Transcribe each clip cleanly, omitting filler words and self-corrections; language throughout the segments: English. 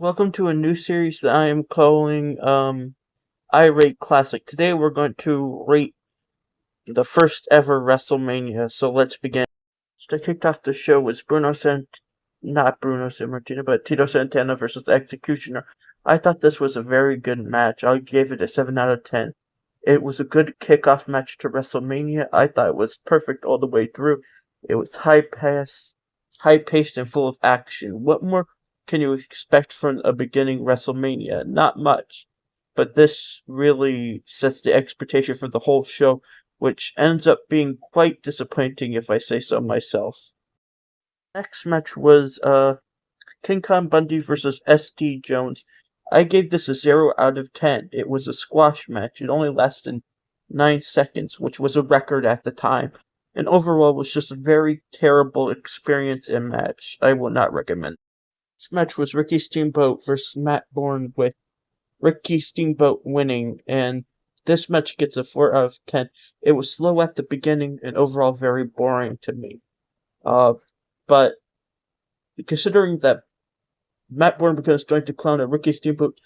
Welcome to a new series that I am calling I Rate Classic. Today we're going to rate the first ever WrestleMania, so let's begin. So I kicked off the show was not Bruno Sammartino, but Tito Santana versus the Executioner. I thought this was a very good match. I gave it a 7 out of 10. It was a good kickoff match to WrestleMania. I thought it was perfect all the way through. It was high-paced, and full of action. What more can you expect from a beginning WrestleMania? Not much. But this really sets the expectation for the whole show, which ends up being quite disappointing if I say so myself. Next match was King Kong Bundy versus S.D. Jones. I gave this a 0 out of 10. It was a squash match. It only lasted 9 seconds, which was a record at the time. And overall was just a very terrible experience and match. I will not recommend. This match was Ricky Steamboat versus Matt Bourne, with Ricky Steamboat winning, and this match gets a 4 out of 10. It was slow at the beginning and overall very boring to me. But considering that Matt Bourne becomes joint to clown and Ricky Steamboat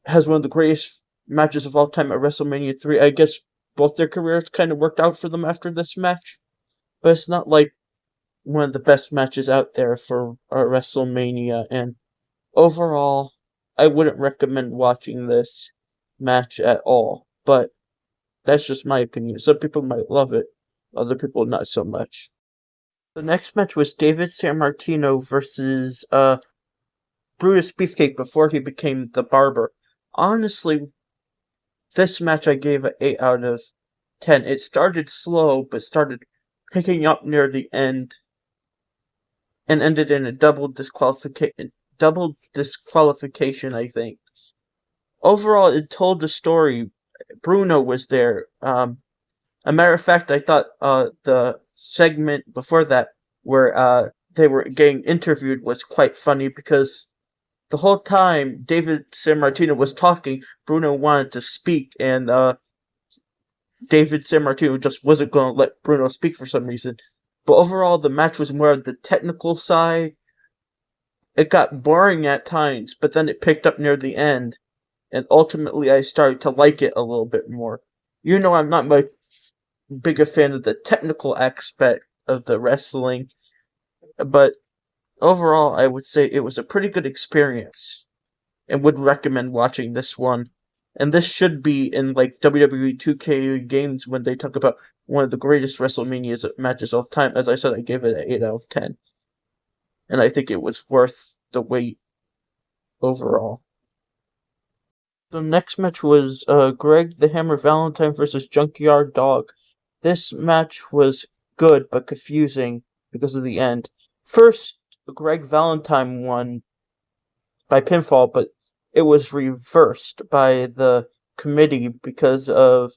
has one of the greatest matches of all time at WrestleMania 3, I guess both their careers kind of worked out for them after this match. But it's not like one of the best matches out there for WrestleMania, and overall, I wouldn't recommend watching this match at all, but that's just my opinion. Some people might love it, other people not so much. The next match was David Sammartino versus Brutus Beefcake before he became the Barber. Honestly, this match I gave an 8 out of 10. It started slow, but started picking up near the end, and ended in a double disqualification, I think. Overall, it told the story. Bruno was there. A matter of fact, I thought the segment before that, where they were getting interviewed, was quite funny, because the whole time David Sammartino was talking, Bruno wanted to speak, and David Sammartino just wasn't going to let Bruno speak for some reason. But overall, the match was more of the technical side. It got boring at times, but then it picked up near the end, and ultimately I started to like it a little bit more. You know, I'm not much big a fan of the technical aspect of the wrestling, but overall I would say it was a pretty good experience, and would recommend watching this one. And this should be in like WWE 2K games when they talk about one of the greatest WrestleMania matches of time. As I said, I gave it an 8 out of 10. And I think it was worth the wait overall. The next match was Greg the Hammer Valentine versus Junkyard Dog. This match was good but confusing because of the end. First, Greg Valentine won by pinfall, but it was reversed by the committee because of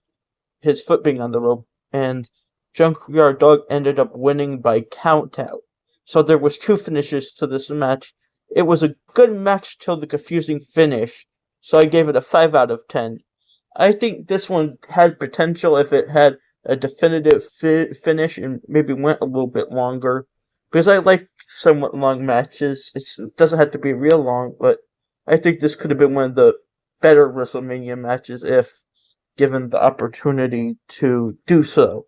his foot being on the rope, and Junkyard Dog ended up winning by countout. So there was 2 finishes to this match. It was a good match till the confusing finish, so I gave it a 5 out of 10. I think this one had potential if it had a definitive finish and maybe went a little bit longer, because I like somewhat long matches. It doesn't have to be real long, but I think this could have been one of the better WrestleMania matches if given the opportunity to do so.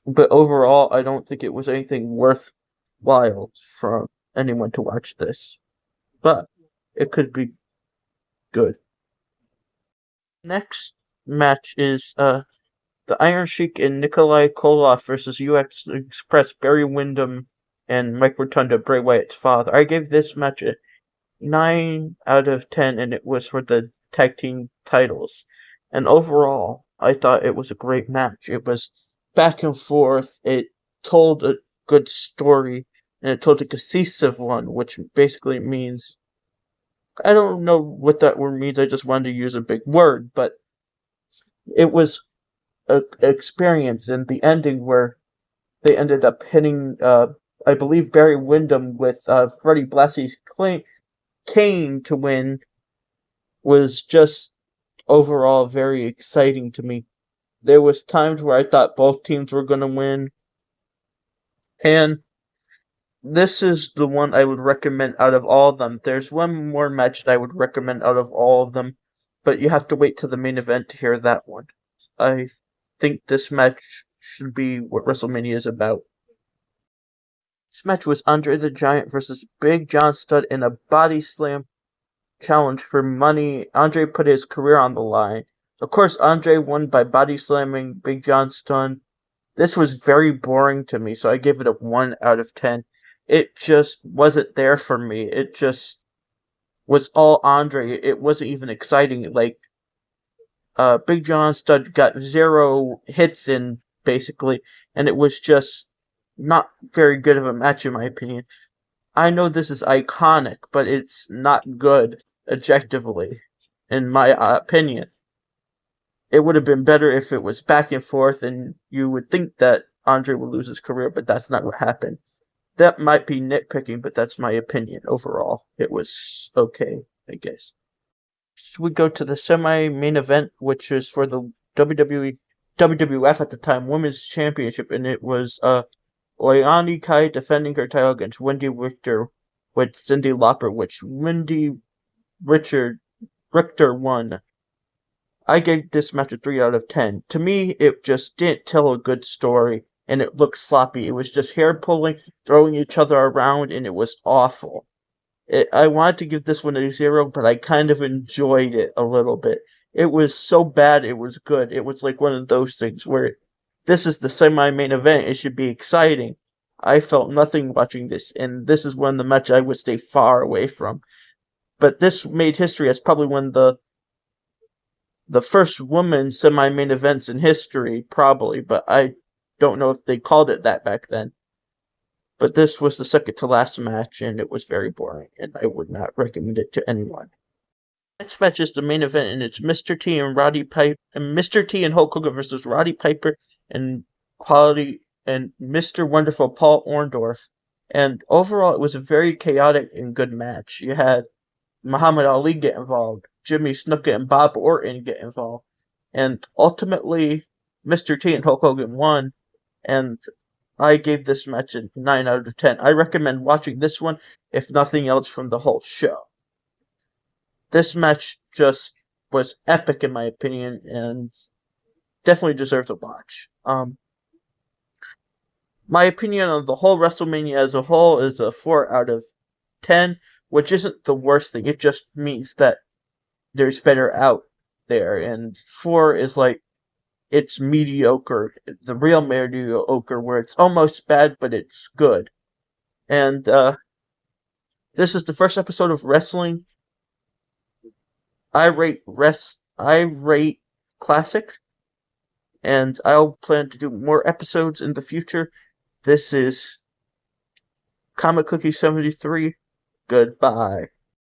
But overall, I don't think it was anything worthwhile for anyone to watch this. But it could be good. Next match is the Iron Sheik and Nikolai Koloff versus US Express, Barry Windham and Mike Rotunda, Bray Wyatt's father. I gave this match a 9 out of 10, and it was for the tag team titles. And overall, I thought it was a great match. It was back and forth. It told a good story, and it told a cohesive one, which basically means, I don't know what that word means, I just wanted to use a big word, but it was an experience. And the ending where they ended up hitting, I believe, Barry Windham with Freddie Blassie's cane to win, was just overall very exciting to me. There was times where I thought both teams were going to win, and this is the one I would recommend out of all of them. There's one more match that I would recommend out of all of them, but you have to wait till the main event to hear that one. I think this match should be what WrestleMania is about. This match was Andre the Giant versus Big John Studd in a body slam challenge for money. Andre put his career on the line. Of course, Andre won by body slamming Big John Studd. This was very boring to me, so I gave it a 1 out of 10. It just wasn't there for me. It just was all Andre. It wasn't even exciting. Like, Big John Studd got 0 hits in, basically, and it was just not very good of a match in my opinion. I know this is iconic, but it's not good, objectively, in my opinion. It would have been better if it was back and forth, and you would think that Andre would lose his career, but that's not what happened. That might be nitpicking, but that's my opinion overall. It was okay, I guess. So we go to the semi-main event, which is for the WWF at the time Women's Championship, and it was Oyani Kai defending her title against Wendy Richter with Cyndi Lauper, which Richter won. I gave this match a 3 out of 10. To me, it just didn't tell a good story, and it looked sloppy. It was just hair pulling, throwing each other around, and it was awful. I wanted to give this one a 0, but I kind of enjoyed it a little bit. It was so bad, it was good. It was like one of those things where this is the semi-main event, it should be exciting. I felt nothing watching this, and this is one of the matches I would stay far away from. But this made history as probably one of the first women's semi-main events in history, probably, but I don't know if they called it that back then. But this was the second to last match, and it was very boring, and I would not recommend it to anyone. Next match is the main event, and it's Mr. T and Mr. T and Hulk Hogan versus Roddy Piper and Mr. Wonderful Paul Orndorff. And overall, it was a very chaotic and good match. You had Muhammad Ali get involved, Jimmy Snuka and Bob Orton get involved, and ultimately, Mr. T and Hulk Hogan won, and I gave this match a 9 out of 10. I recommend watching this one, if nothing else, from the whole show. This match just was epic in my opinion, and definitely deserves a watch. My opinion on the whole WrestleMania as a whole is a 4 out of 10, which isn't the worst thing. It just means that there's better out there, and 4 is like, it's mediocre, the real mediocre, where it's almost bad, but it's good. And, this is the first episode of Wrestling. I rate classic, and I'll plan to do more episodes in the future. This is Comic Cookie 73. Goodbye.